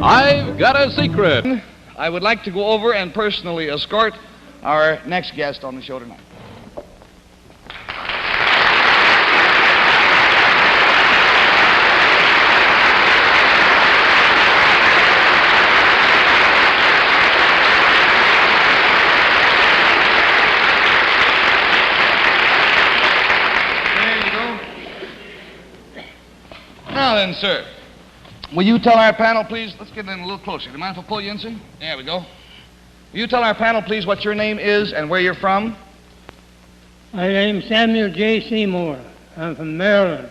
I've got a secret. I would like to go over and personally escort our next guest on the show tonight. Now then, sir, will you tell our panel, please? Let's get in a little closer. Do you mind if I pull you in, sir? There we go. Will you tell our panel, please, what your name is and where you're from? My name's Samuel J. Seymour. I'm from Maryland.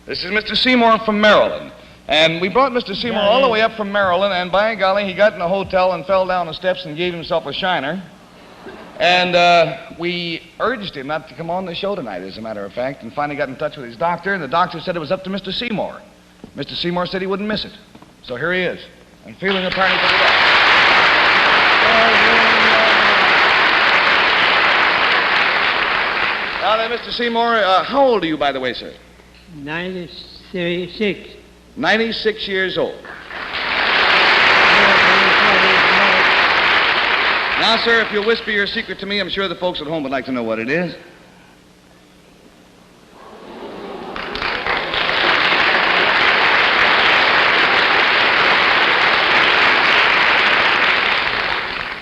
This is Mr. Seymour from Maryland. And we brought Mr. Seymour all the way up from Maryland, and by golly, he got in a hotel and fell down the steps and gave himself a shiner. And we urged him not to come on the show tonight, as a matter of fact, and finally got in touch with his doctor, and the doctor said it was up to Mr. Seymour. Mr. Seymour said he wouldn't miss it. So here he is, and feeling apparently pretty well. Now then, Mr. Seymour, how old are you, by the way, sir? 96. 96 years old. Now, sir, if you'll whisper your secret to me, I'm sure the folks at home would like to know what it is.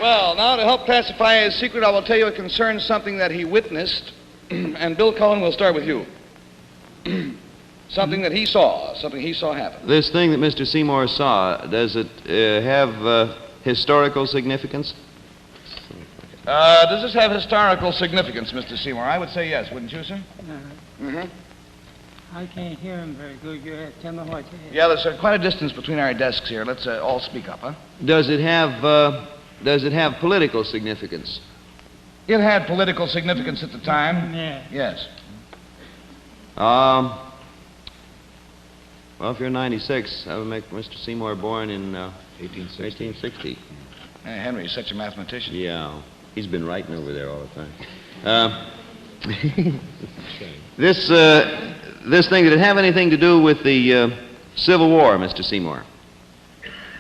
Well, now, to help classify his secret, I will tell you it concerns something that he witnessed. And Bill Cullen, we'll start with you. Something that he saw, something he saw happen. This thing that Mr. Seymour saw, does it have historical significance? Does this have historical significance, Mr. Seymour? I would say yes, wouldn't you, sir? I can't hear him very good. You have to tell me what it is. Yeah, there's quite a distance between our desks here. Let's all speak up, huh? Does it have political significance? It had political significance at the time. Yeah. Yes. Well, if you're 96, that would make Mr. Seymour born in 1860. Henry is such a mathematician. Yeah. He's been writing over there all the time. This thing, did it have anything to do with the Civil War, Mr. Seymour?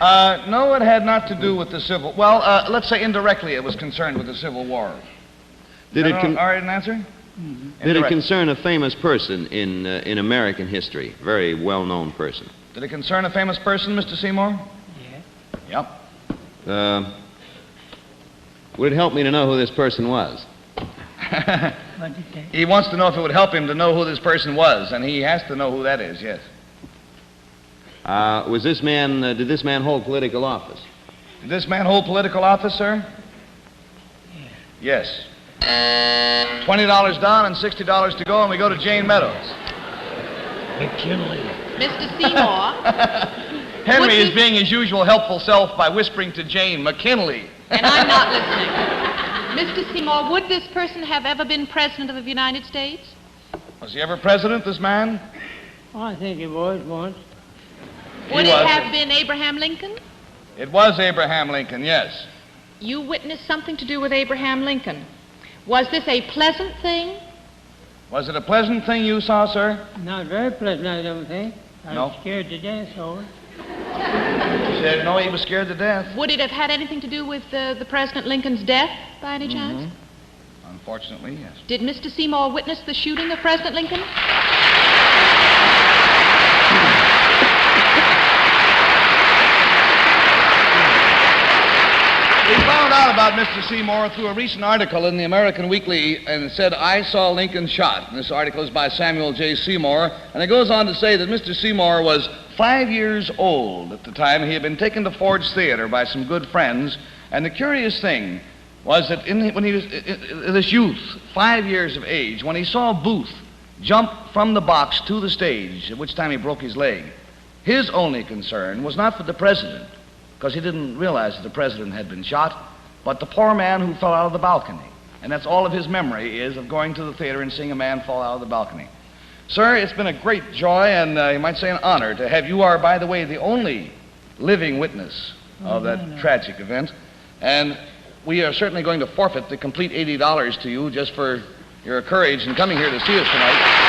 No, it had not to do with the Civil... Well, let's say indirectly it was concerned with the Civil War. Did it all right, an answer? Mm-hmm. Did it concern a famous person in American history? Very well-known person. Did it concern a famous person, Mr. Seymour? Yeah. Yep. Would it help me to know who this person was? What did you say? He wants to know if it would help him to know who this person was, and he has to know who that is, yes. Did this man hold political office? Did this man hold political office, sir? Yeah. Yes. $20 down and $60 to go, and we go to Jane Meadows. McKinley. Mr. Seymour. Henry is being his usual helpful self by whispering to Jane, McKinley. And I'm not listening. Mr. Seymour, would this person have ever been president of the United States? Was he ever president, this man? Oh, I think he was once. Would it have been Abraham Lincoln? It was Abraham Lincoln, yes. You witnessed something to do with Abraham Lincoln. Was this a pleasant thing? Was it a pleasant thing you saw, sir? Not very pleasant, I don't think. I was scared to death over it. He said, no, he was scared to death. Would it have had anything to do with the President Lincoln's death, by any chance? Unfortunately, yes. Did Mr. Seymour witness the shooting of President Lincoln? We found out about Mr. Seymour through a recent article in the American Weekly, and it said, I saw Lincoln shot. And this article is by Samuel J. Seymour, and it goes on to say that Mr. Seymour was 5 years old at the time. He had been taken to Ford's Theater by some good friends, and the curious thing was that when he was this youth, 5 years of age, when he saw Booth jump from the box to the stage, at which time he broke his leg, his only concern was not for the president, because he didn't realize that the president had been shot, but the poor man who fell out of the balcony. And that's all of his memory is of going to the theater and seeing a man fall out of the balcony. Sir, it's been a great joy and you might say an honor to have you are, by the way, the only living witness of that tragic event. And we are certainly going to forfeit the complete $80 to you just for your courage in coming here to see us tonight.